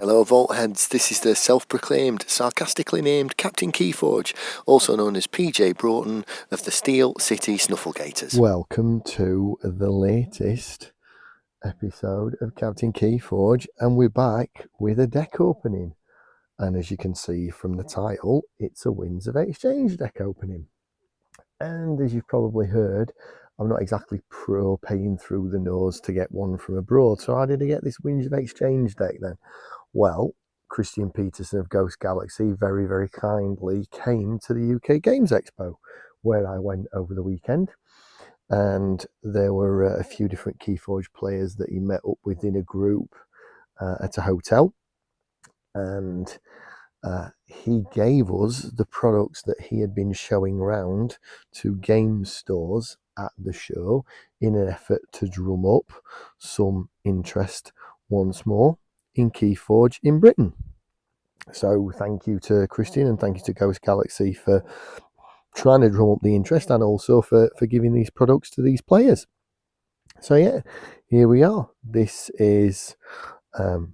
Hello Vault Heads, this is the self-proclaimed, sarcastically named Captain KeyForge, also known as PJ Broughton of the Steel City Snufflegators. Welcome to the latest episode of Captain KeyForge, and we're back with a deck opening. And as you can see from the title, it's a Winds of Exchange deck opening. And as you've probably heard, I'm not exactly pro paying through the nose to get one from abroad. So how did I get this Winds of Exchange deck then? Well, Christian Peterson of Ghost Galaxy very, very kindly came to the UK Games Expo, where I went over the weekend. And there were a few different KeyForge players that he met up with in a group at a hotel. And he gave us the products that he had been showing around to game stores at the show in an effort to drum up some interest once more in KeyForge in Britain. So thank you to Christian and thank you to Ghost Galaxy for trying to drum up the interest and also for giving these products to these players. So yeah, here we are. This is the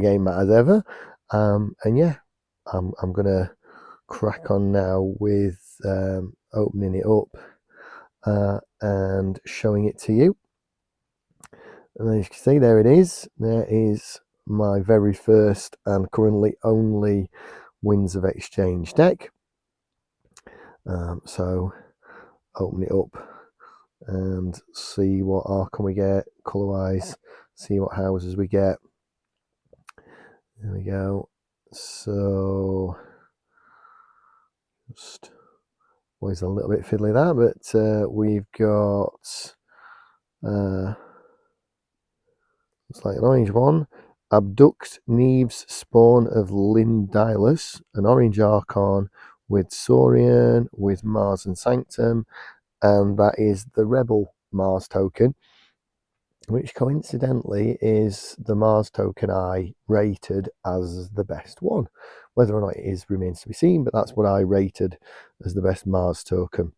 game as ever. And yeah, I'm gonna crack on now with opening it up and showing it to you. And as you can see, there it is. There is my very first and currently only Winds of Exchange deck. So open it up and see what Archon we get, colour-wise, see what houses we get. There we go. So just always a little bit fiddly that, but we've got looks like an orange one. Abduct Neve's Spawn of Lindylus, an orange Archon with Saurian, with Mars and Sanctum, and that is the Rebel Mars token, which coincidentally is the Mars token I rated as the best one. Whether or not it is remains to be seen, but that's what I rated as the best Mars token.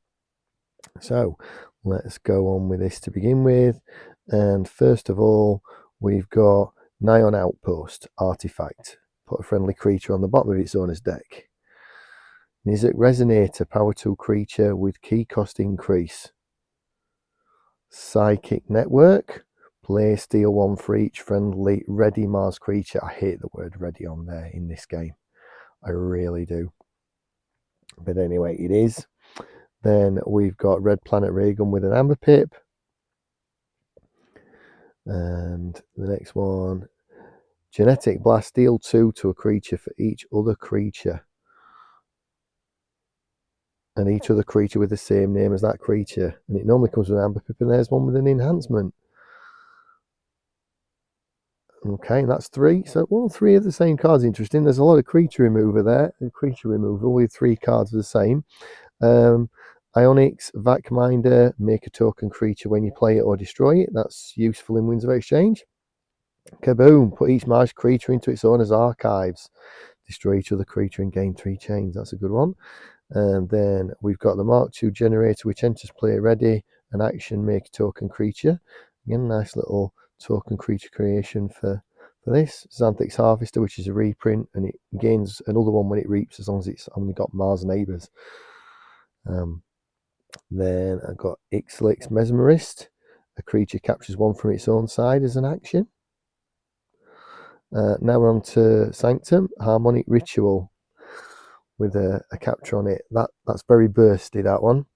So let's go on with this to begin with. And first of all, we've got Nion Outpost Artifact. Put a friendly creature on the bottom of its owner's deck. Nizak Resonator, power 2 creature with key cost increase. Psychic Network, play steal 1 for each friendly ready Mars creature. I hate the word ready on there in this game. I really do. But anyway, it is. Then we've got Red Planet Raygun with an Amber Pip. And the next one, Genetic Blast, deal 2 to a creature for each other creature. And each other creature with the same name as that creature. And it normally comes with an Amber Pip, and there's one with an enhancement. Okay, and that's 3. So, well, 3 of the same cards. Interesting. There's a lot of creature remover there. And creature removal with 3 cards of the same. Ionics, Vac Minder, make a token creature when you play it or destroy it. That's useful in Winds of Exchange. Kaboom, put each Mars creature into its owner's archives. Destroy each other creature and gain 3 chains. That's a good one. And then we've got the Mark II generator, which enters play ready. An action, make a token creature. Again, nice little token creature creation for this. Xanthix Harvester, which is a reprint, and it gains another one when it reaps as long as it's only got Mars neighbours. Then I've got Ixlix Mesmerist. A creature captures 1 from its own side as an action. Now we're on to Sanctum, Harmonic Ritual with a capture on it. That's very bursty, that one.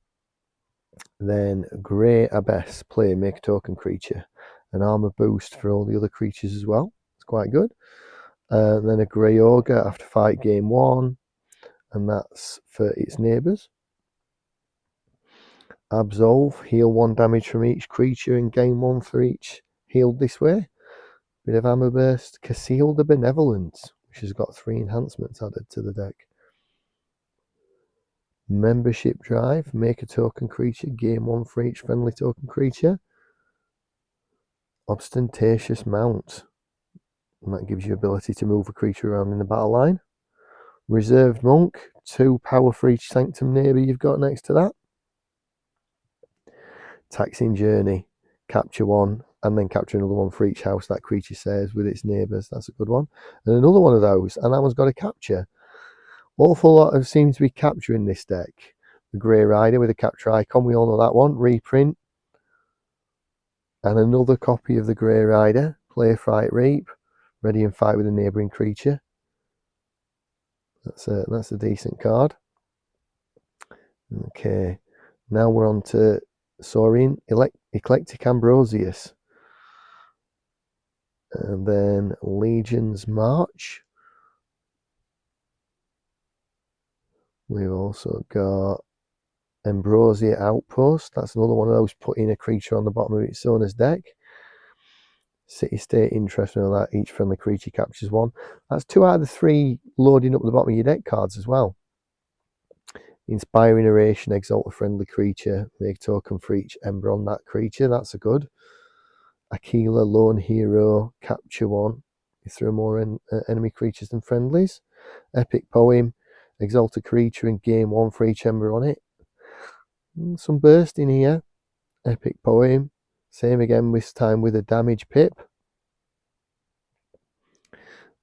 Then Grey Abyss, play, make a token creature. An armor boost for all the other creatures as well. It's quite good. Then a Grey Ogre after fight game 1, and that's for its neighbours. Absolve, heal 1 damage from each creature and gain 1 for each healed this way. Bit of Amber Burst. Cassil the Benevolent, which has got 3 enhancements added to the deck. Membership Drive, make a token creature, gain 1 for each friendly token creature. Ostentatious Mount, and that gives you ability to move a creature around in the battle line. Reserved Monk, 2 power for each Sanctum neighbour you've got next to that. Taxing Journey, capture 1 and then capture another one for each house that creature shares with its neighbours. That's a good one. And another one of those, and that one's got a capture. Awful lot of seems to be capturing this deck. The Grey Rider with a capture icon, we all know that one. Reprint. And another copy of the Grey Rider. Play, Fight, Reap. Ready and fight with a neighbouring creature. That's a decent card. Okay, now we're on to Saurian Eclectic Ambrosius. And then Legion's March. We've also got Ambrosia Outpost. That's another one of those putting a creature on the bottom of its owner's deck. City-State interest and all that. Each friendly creature captures one. That's 2 out of the 3 loading up the bottom of your deck cards as well. Inspiring Oration, exalt a friendly creature, make a token for each ember on that creature. That's a good. Aquila, Lone Hero, capture one. You throw more enemy creatures than friendlies. Epic Poem, exalt a creature and gain 1 for each ember on it. Some burst in here. Epic Poem, same again, this time with a damage pip.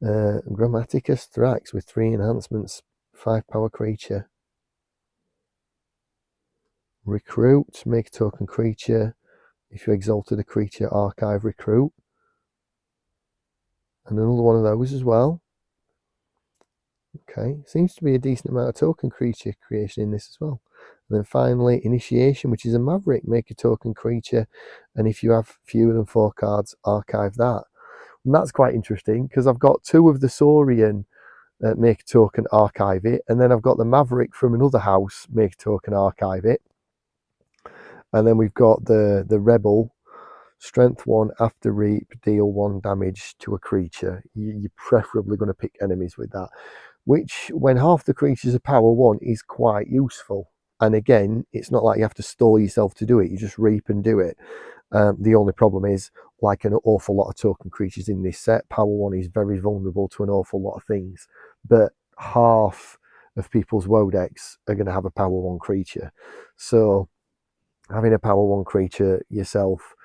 Grammaticus Thrax with 3 enhancements, 5 power creature. Recruit, make a token creature. If you exalted a creature, archive recruit. And another one of those as well. Okay, seems to be a decent amount of token creature creation in this as well. And then finally, Initiation, which is a Maverick, make a token creature. And if you have fewer than 4 cards, archive that. And that's quite interesting because I've got 2 of the Saurian make a token, archive it. And then I've got the Maverick from another house, make a token, archive it. And then we've got the Rebel, strength 1, after reap, deal 1 damage to a creature. You're preferably going to pick enemies with that, which when half the creatures are power 1 is quite useful. And again, it's not like you have to stall yourself to do it. You just reap and do it. The only problem is, like an awful lot of token creatures in this set, power 1 is very vulnerable to an awful lot of things. But half of people's WoW decks are going to have a power 1 creature. So having a power 1 creature yourself,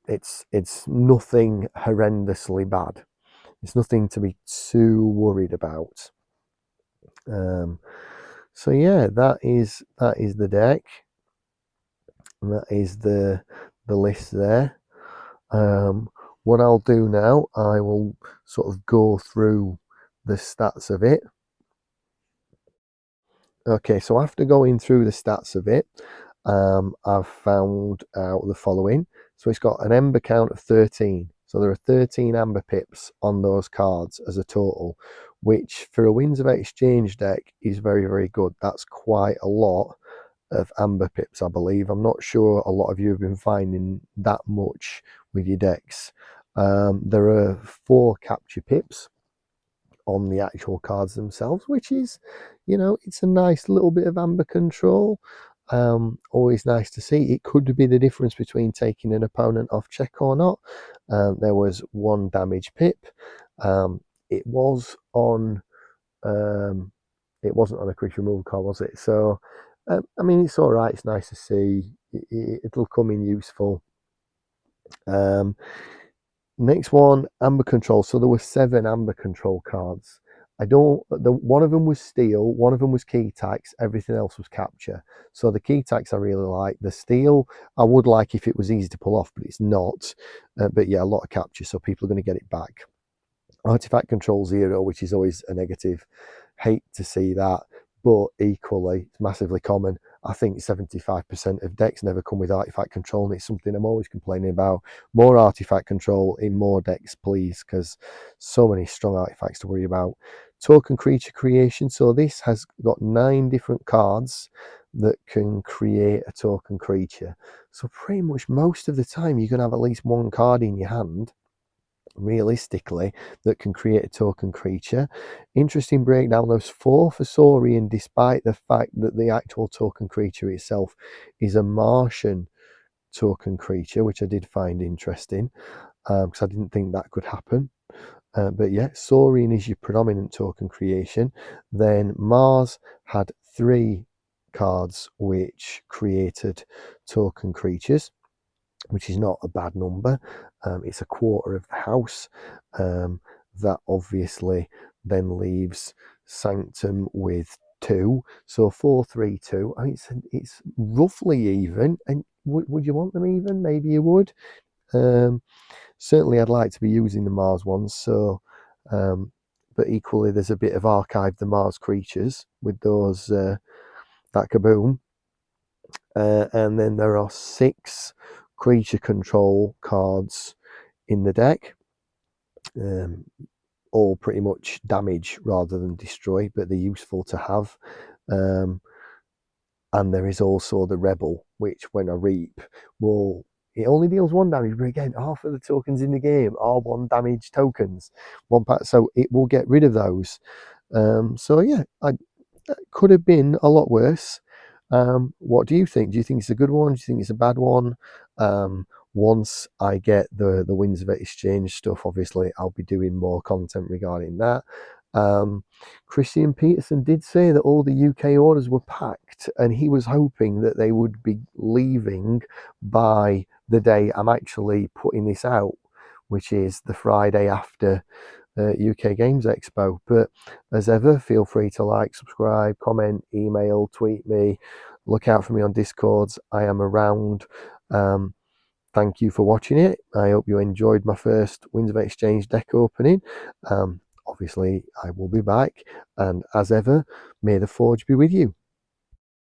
it's nothing horrendously bad. It's nothing to be too worried about. So yeah, that is the deck. And that is the list there. What I'll do now, I will sort of go through the stats of it. Okay, so after going through the stats of it, I've found out the following. So it's got an ember count of 13. So there are 13 amber pips on those cards as a total, which for a Winds of Exchange deck is very, very good. That's quite a lot of amber pips, I believe. I'm not sure a lot of you have been finding that much with your decks. There are 4 capture pips on the actual cards themselves, which is, it's a nice little bit of amber control. Always nice to see. It could be the difference between taking an opponent off check or not. There was 1 damage pip. It was on it wasn't on a creature removal card, was it? So I mean, it's all right. It's nice to see. It'll come in useful. Next one, amber control. So there were 7 amber control cards. One of them was steel, one of them was key tax, everything else was capture. So the key tax I really like. The steel I would like if it was easy to pull off, but it's not. But yeah, a lot of capture, so people are going to get it back. Artifact control 0, which is always a negative. Hate to see that, but equally, it's massively common. I think 75% of decks never come with artifact control, and it's something I'm always complaining about. More artifact control in more decks, please, because so many strong artifacts to worry about. Token creature creation. So this has got 9 different cards that can create a token creature. So pretty much most of the time, you're going to have at least 1 card in your hand, realistically, that can create a token creature. Interesting breakdown. There's 4 for Saurian, despite the fact that the actual token creature itself is a Martian token creature, which I did find interesting, because I didn't think that could happen. But yeah, Saurian is your predominant token creation. Then Mars had 3 cards which created token creatures. which is not a bad number. It's a quarter of the house. That obviously then leaves Sanctum with 2, so 4-3-2. I mean, it's roughly even. And would you want them even? Maybe you would. Certainly, I'd like to be using the Mars ones. So, but equally, there's a bit of Archive the Mars creatures with those that kaboom. And then there are 6 creature control cards in the deck, all pretty much damage rather than destroy, but they're useful to have. And there is also the Rebel, which when I reap it only deals 1 damage, but again, half of the tokens in the game are 1 damage tokens. So it will get rid of those. So yeah, it could have been a lot worse. What do you think? Do you think it's a good one? Do you think it's a bad one? Once I get the Winds of Exchange stuff, obviously I'll be doing more content regarding that. Christian Peterson did say that all the UK orders were packed, and he was hoping that they would be leaving by the day I'm actually putting this out, which is the Friday after UK Games Expo. But as ever, feel free to like, subscribe, comment, email, tweet me. Look out for me on Discords. I am around. Thank you for watching it. I hope you enjoyed my first Winds of Exchange deck opening. Obviously, I will be back. And as ever, may the Forge be with you.